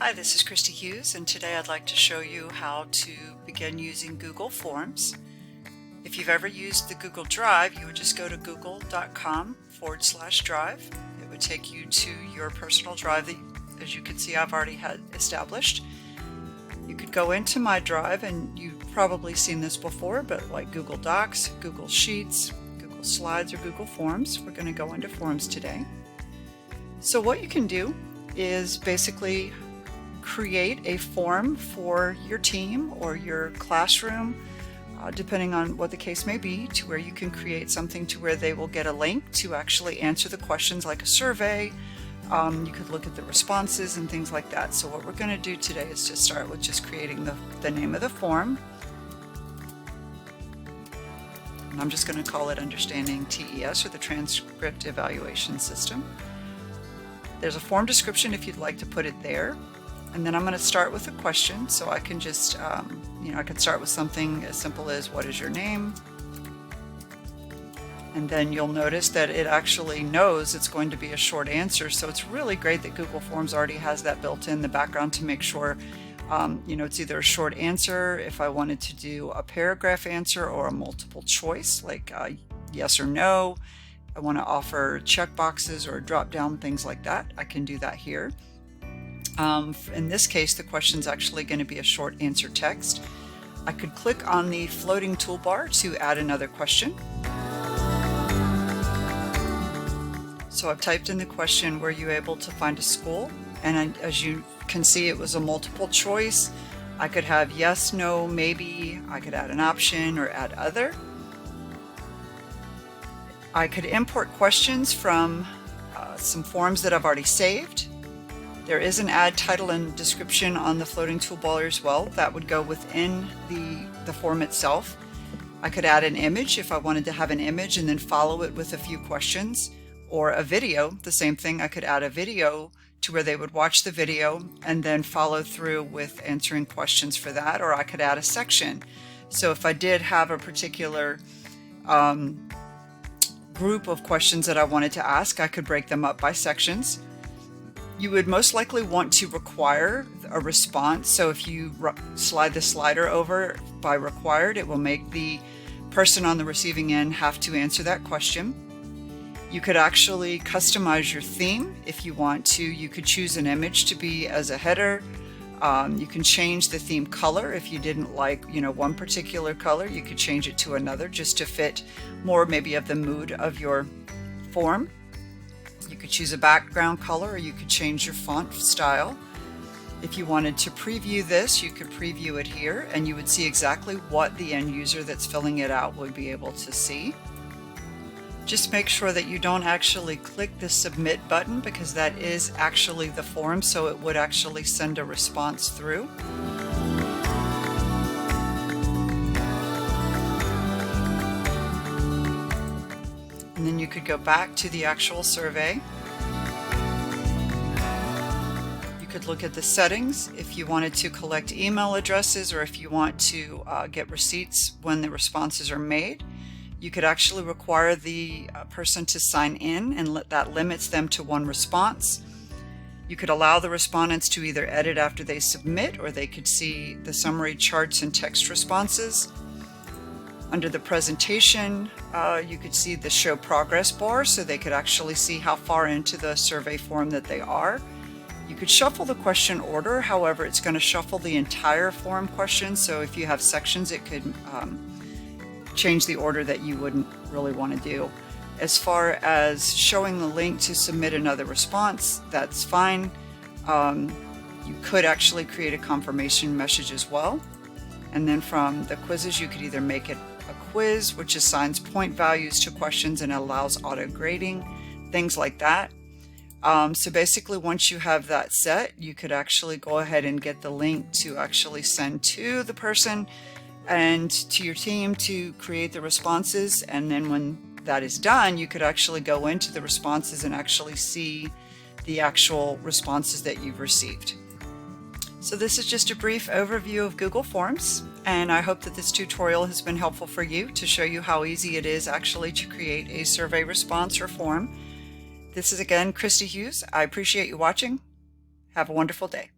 Hi, this is Christy Hughes, and today I'd like to show you how to begin using Google Forms. If you've ever used the Google Drive, you would just go to google.com/drive. It would take you to your personal drive that, as you can see, I've already had established. You could go into my drive, and you've probably seen this before, but like Google Docs, Google Sheets, Google Slides, or Google Forms. We're going to go into Forms today. So what you can do is basically create a form for your team or your classroom, depending on what the case may be, to where you can create something to where they will get a link to actually answer the questions like a survey. You could look at the responses and things like that. So what we're going to do today is just start with just creating the name of the form. And I'm just going to call it Understanding TES, or the Transcript Evaluation System. There's a form description if you'd like to put it there. And then I'm going to start with a question, so I can just, I can start with something as simple as, what is your name? And then you'll notice that it actually knows it's going to be a short answer, so it's really great that Google Forms already has that built in the background to make sure, it's either a short answer, if I wanted to do a paragraph answer, or a multiple choice, like yes or no. I want to offer check boxes or drop down, things like that. I can do that here. In this case, the question is actually going to be a short answer text. I could click on the floating toolbar to add another question. So I've typed in the question, were you able to find a school? And as you can see, it was a multiple choice. I could have yes, no, maybe. I could add an option or add other. I could import questions from some forms that I've already saved. There is an add title and description on the floating toolbar as well. That would go within the form itself. I could add an image if I wanted to have an image and then follow it with a few questions, or a video. The same thing, I could add a video to where they would watch the video and then follow through with answering questions for that, or I could add a section. So if I did have a particular group of questions that I wanted to ask, I could break them up by sections. You would most likely want to require a response. So if you slide the slider over by required, it will make the person on the receiving end have to answer that question. You could actually customize your theme if you want to. You could choose an image to be as a header. You can change the theme color. If you didn't like, one particular color, you could change it to another just to fit more maybe of the mood of your form. You could choose a background color, or you could change your font style. If you wanted to preview this, you could preview it here, and you would see exactly what the end user that's filling it out would be able to see. Just make sure that you don't actually click the submit button, because that is actually the form, so it would actually send a response through. And then you could go back to the actual survey. You could look at the settings if you wanted to collect email addresses, or if you want to get receipts when the responses are made. You could actually require the person to sign in, and that limits them to one response. You could allow the respondents to either edit after they submit, or they could see the summary charts and text responses. Under the presentation, you could see the show progress bar, so they could actually see how far into the survey form that they are. You could shuffle the question order, however, it's going to shuffle the entire form question, so if you have sections, it could change the order that you wouldn't really want to do. As far as showing the link to submit another response, that's fine. You could actually create a confirmation message as well. And then from the quizzes, you could either make it a quiz, which assigns point values to questions and allows auto grading, things like that. So basically, once you have that set, you could actually go ahead and get the link to actually send to the person and to your team to create the responses. And then when that is done, you could actually go into the responses and actually see the actual responses that you've received. So this is just a brief overview of Google Forms, and I hope that this tutorial has been helpful for you to show you how easy it is actually to create a survey response or form. This is again Christy Hughes. I appreciate you watching. Have a wonderful day.